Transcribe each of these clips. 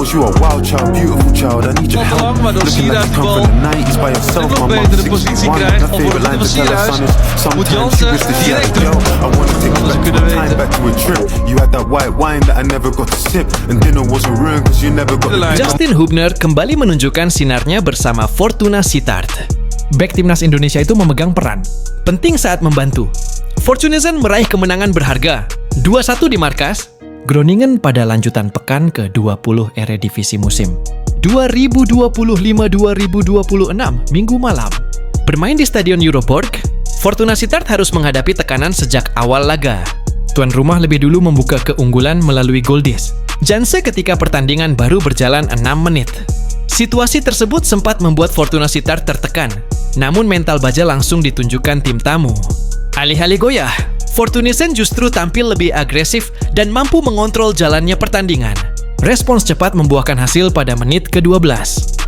knows you a wild child, beautiful child. I need your help. Looking like you come from the 90s by yourself. My mom's 61. My favorite line to tell her son is sometimes she wish that she had a girl. I wanna take you back to a time, back to a trip. You had that white wine that I never got to sip, and dinner wasn't ruined cause you never got to. Justin Hubner kembali menunjukkan sinarnya bersama Fortuna Sittard. Bek timnas Indonesia itu memegang peran penting saat membantu Fortunizen meraih kemenangan berharga 2-1 di markas Groningen pada lanjutan pekan ke-20 Eredivisie musim 2025-2026 Minggu malam. Bermain di Stadion Euroborg, Fortuna Sittard harus menghadapi tekanan sejak awal laga. Tuan rumah lebih dulu membuka keunggulan melalui Goldis Janse ketika pertandingan baru berjalan 6 menit. Situasi tersebut sempat membuat Fortuna Sittard tertekan, namun mental baja langsung ditunjukkan tim tamu. Alih-alih goyah, Fortunizen justru tampil lebih agresif dan mampu mengontrol jalannya pertandingan. Respons cepat membuahkan hasil pada menit ke-12.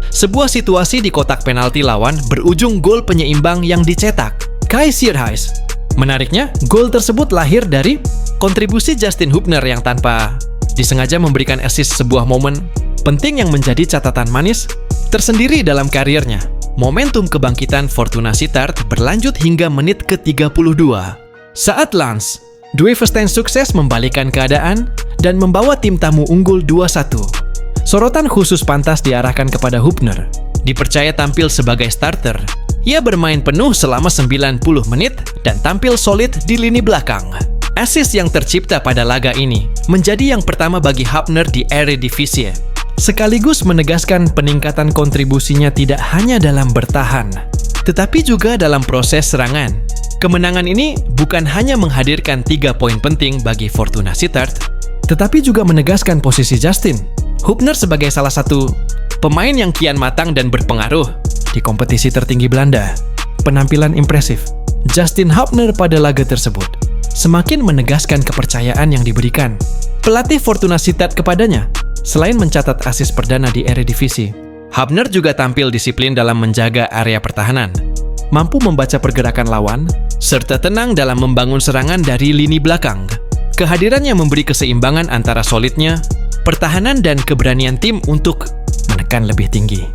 Sebuah situasi di kotak penalti lawan berujung gol penyeimbang yang dicetak Kai Sierhuis. Menariknya, gol tersebut lahir dari kontribusi Justin Hubner yang tanpa disengaja memberikan assist sebuah momen penting yang menjadi catatan manis tersendiri dalam karirnya. Momentum kebangkitan Fortuna Sittard berlanjut hingga menit ke-32. Saat Lans, Duivestein sukses membalikkan keadaan dan membawa tim tamu unggul 2-1. Sorotan khusus pantas diarahkan kepada Hubner. Dipercaya tampil sebagai starter, ia bermain penuh selama 90 menit dan tampil solid di lini belakang. Assist yang tercipta pada laga ini menjadi yang pertama bagi Hubner di Eredivisie, sekaligus menegaskan peningkatan kontribusinya tidak hanya dalam bertahan, tetapi juga dalam proses serangan. Kemenangan ini bukan hanya menghadirkan 3 poin penting bagi Fortuna Sittard, tetapi juga menegaskan posisi Justin Hubner sebagai salah satu pemain yang kian matang dan berpengaruh di kompetisi tertinggi Belanda. Penampilan impresif Justin Hubner pada laga tersebut semakin menegaskan kepercayaan yang diberikan pelatih Fortuna Sittard kepadanya. Selain mencatat assist perdana di Eredivisie, Hubner juga tampil disiplin dalam menjaga area pertahanan, mampu membaca pergerakan lawan, serta tenang dalam membangun serangan dari lini belakang. Kehadirannya memberi keseimbangan antara solidnya pertahanan dan keberanian tim untuk menekan lebih tinggi.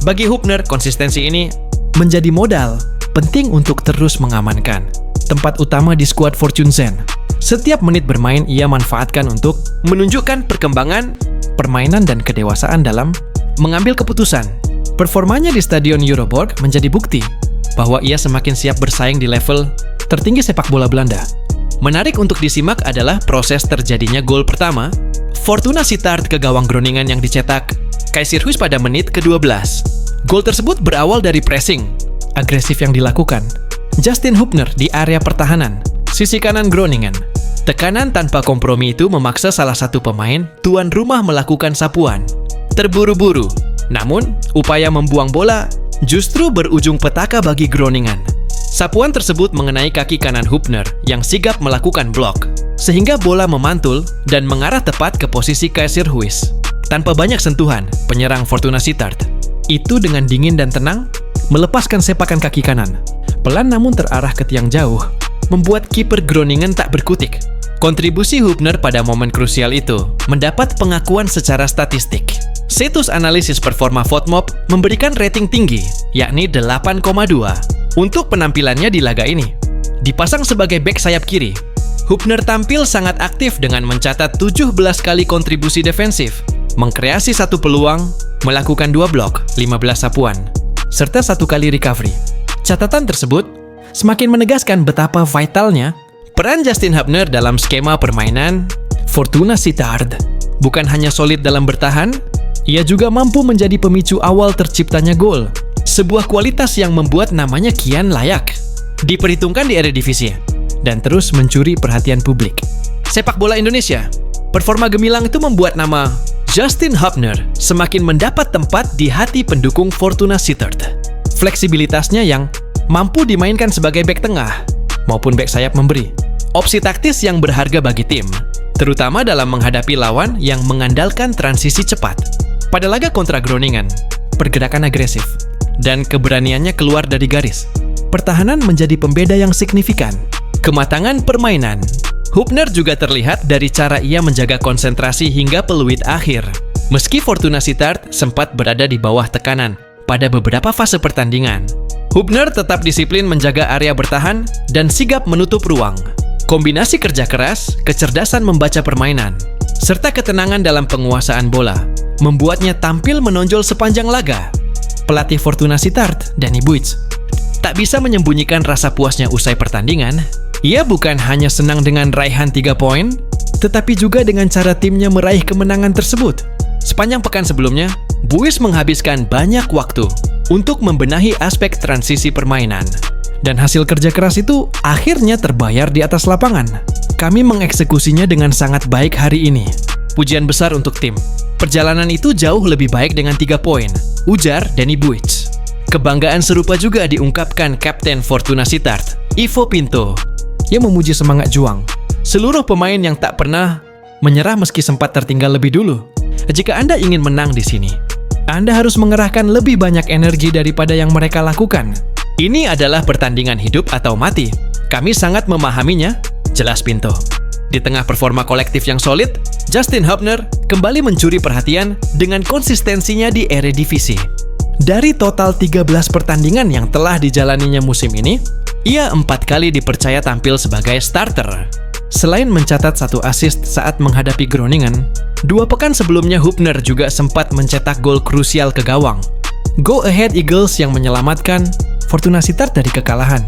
Bagi Hubner, konsistensi ini menjadi modal penting untuk terus mengamankan tempat utama di skuad Fortunizen. Setiap menit bermain ia manfaatkan untuk menunjukkan perkembangan permainan dan kedewasaan dalam mengambil keputusan. Performanya di Stadion Euroborg menjadi bukti bahwa ia semakin siap bersaing di level tertinggi sepak bola Belanda. Menarik untuk disimak adalah proses terjadinya gol pertama Fortuna Sittard ke gawang Groningen yang dicetak Kai Sierhuis pada menit ke-12. Gol tersebut berawal dari pressing agresif yang dilakukan Justin Hubner di area pertahanan sisi kanan Groningen. Tekanan tanpa kompromi itu memaksa salah satu pemain tuan rumah melakukan sapuan. Terburu-buru, namun upaya membuang bola justru berujung petaka bagi Groningen. Sapuan tersebut mengenai kaki kanan Hubner yang sigap melakukan blok, sehingga bola memantul dan mengarah tepat ke posisi Kai Sierhuis. Tanpa banyak sentuhan, penyerang Fortuna Sittard itu dengan dingin dan tenang melepaskan sepakan kaki kanan. Pelan namun terarah ke tiang jauh, membuat kiper Groningen tak berkutik. Kontribusi Hubner pada momen krusial itu mendapat pengakuan secara statistik. Situs analisis performa FOTMOB memberikan rating tinggi, yakni 8,2 untuk penampilannya di laga ini. Dipasang sebagai bek sayap kiri, Hubner tampil sangat aktif dengan mencatat 17 kali kontribusi defensif, mengkreasi 1 peluang, melakukan 2 blok, 15 sapuan, serta 1 kali recovery. Catatan tersebut semakin menegaskan betapa vitalnya peran Justin Hubner dalam skema permainan Fortuna Sittard. Bukan hanya solid dalam bertahan, ia juga mampu menjadi pemicu awal terciptanya gol. Sebuah kualitas yang membuat namanya kian layak diperhitungkan di Eredivisie dan terus mencuri perhatian publik. Sepak bola Indonesia, performa gemilang itu membuat nama Justin Hubner semakin mendapat tempat di hati pendukung Fortuna Sittard. Fleksibilitasnya yang mampu dimainkan sebagai bek tengah maupun bek sayap memberi opsi taktis yang berharga bagi tim, terutama dalam menghadapi lawan yang mengandalkan transisi cepat. Pada laga kontra Groningen, pergerakan agresif dan keberaniannya keluar dari garis pertahanan menjadi pembeda yang signifikan. Kematangan permainan Hubner juga terlihat dari cara ia menjaga konsentrasi hingga peluit akhir. Meski Fortuna Sittard sempat berada di bawah tekanan pada beberapa fase pertandingan, Hubner tetap disiplin menjaga area bertahan dan sigap menutup ruang. Kombinasi kerja keras, kecerdasan membaca permainan, serta ketenangan dalam penguasaan bola membuatnya tampil menonjol sepanjang laga. Pelatih Fortuna Sittard, Danny Buits, tak bisa menyembunyikan rasa puasnya usai pertandingan. Ia bukan hanya senang dengan raihan 3 poin, tetapi juga dengan cara timnya meraih kemenangan tersebut. Sepanjang pekan sebelumnya, Buits menghabiskan banyak waktu untuk membenahi aspek transisi permainan. Dan hasil kerja keras itu akhirnya terbayar di atas lapangan. Kami mengeksekusinya dengan sangat baik hari ini. Pujian besar untuk tim. Perjalanan itu jauh lebih baik dengan 3 poin, ujar Danny Buits. Kebanggaan serupa juga diungkapkan Kapten Fortuna Sittard, Ivo Pinto. Ia memuji semangat juang seluruh pemain yang tak pernah menyerah meski sempat tertinggal lebih dulu. Jika Anda ingin menang di sini, Anda harus mengerahkan lebih banyak energi daripada yang mereka lakukan. Ini adalah pertandingan hidup atau mati. Kami sangat memahaminya, jelas Pinto. Di tengah performa kolektif yang solid, Justin Hubner kembali mencuri perhatian dengan konsistensinya di Eredivisie. Dari total 13 pertandingan yang telah dijalaninya musim ini, ia 4 kali dipercaya tampil sebagai starter. Selain mencatat 1 assist saat menghadapi Groningen, 2 pekan sebelumnya Hubner juga sempat mencetak gol krusial ke gawang. Go Ahead Eagles yang menyelamatkan Fortuna Sittard dari kekalahan.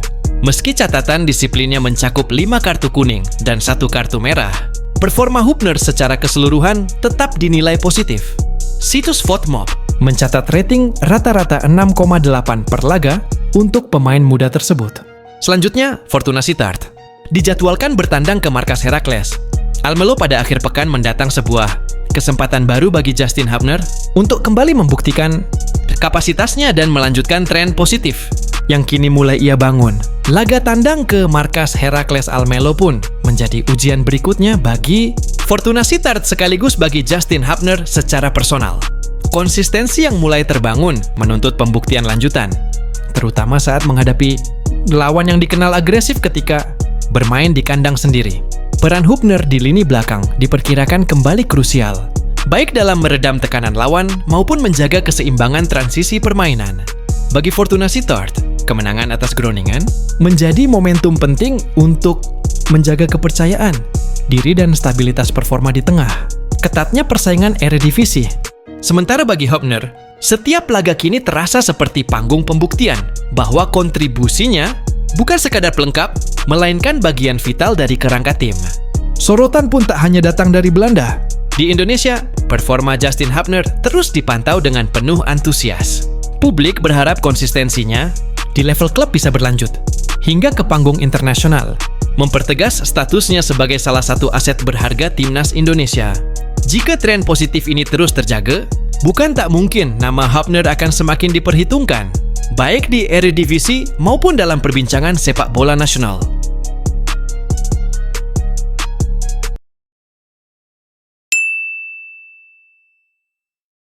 Meski catatan disiplinnya mencakup 5 kartu kuning dan 1 kartu merah, performa Hubner secara keseluruhan tetap dinilai positif. Situs FotMob mencatat rating rata-rata 6,8 per laga untuk pemain muda tersebut. Selanjutnya, Fortuna Sittard dijadwalkan bertandang ke markas Heracles Almelo pada akhir pekan mendatang, sebuah kesempatan baru bagi Justin Hubner untuk kembali membuktikan kapasitasnya dan melanjutkan tren positif yang kini mulai ia bangun. Laga tandang ke markas Heracles Almelo pun menjadi ujian berikutnya bagi Fortuna Sittard sekaligus bagi Justin Hubner secara personal. Konsistensi yang mulai terbangun menuntut pembuktian lanjutan, terutama saat menghadapi lawan yang dikenal agresif ketika bermain di kandang sendiri. Peran Hubner di lini belakang diperkirakan kembali krusial, baik dalam meredam tekanan lawan maupun menjaga keseimbangan transisi permainan. Bagi Fortuna Sittard, kemenangan atas Groningen menjadi momentum penting untuk menjaga kepercayaan diri dan stabilitas performa di tengah ketatnya persaingan Eredivisie. Sementara bagi Hubner, setiap laga kini terasa seperti panggung pembuktian bahwa kontribusinya bukan sekadar pelengkap, melainkan bagian vital dari kerangka tim. Sorotan pun tak hanya datang dari Belanda. Di Indonesia, performa Justin Hubner terus dipantau dengan penuh antusias. Publik berharap konsistensinya di level klub bisa berlanjut hingga ke panggung internasional, mempertegas statusnya sebagai salah satu aset berharga timnas Indonesia. Jika tren positif ini terus terjaga, bukan tak mungkin nama Hubner akan semakin diperhitungkan, baik di Eredivisie maupun dalam perbincangan sepak bola nasional.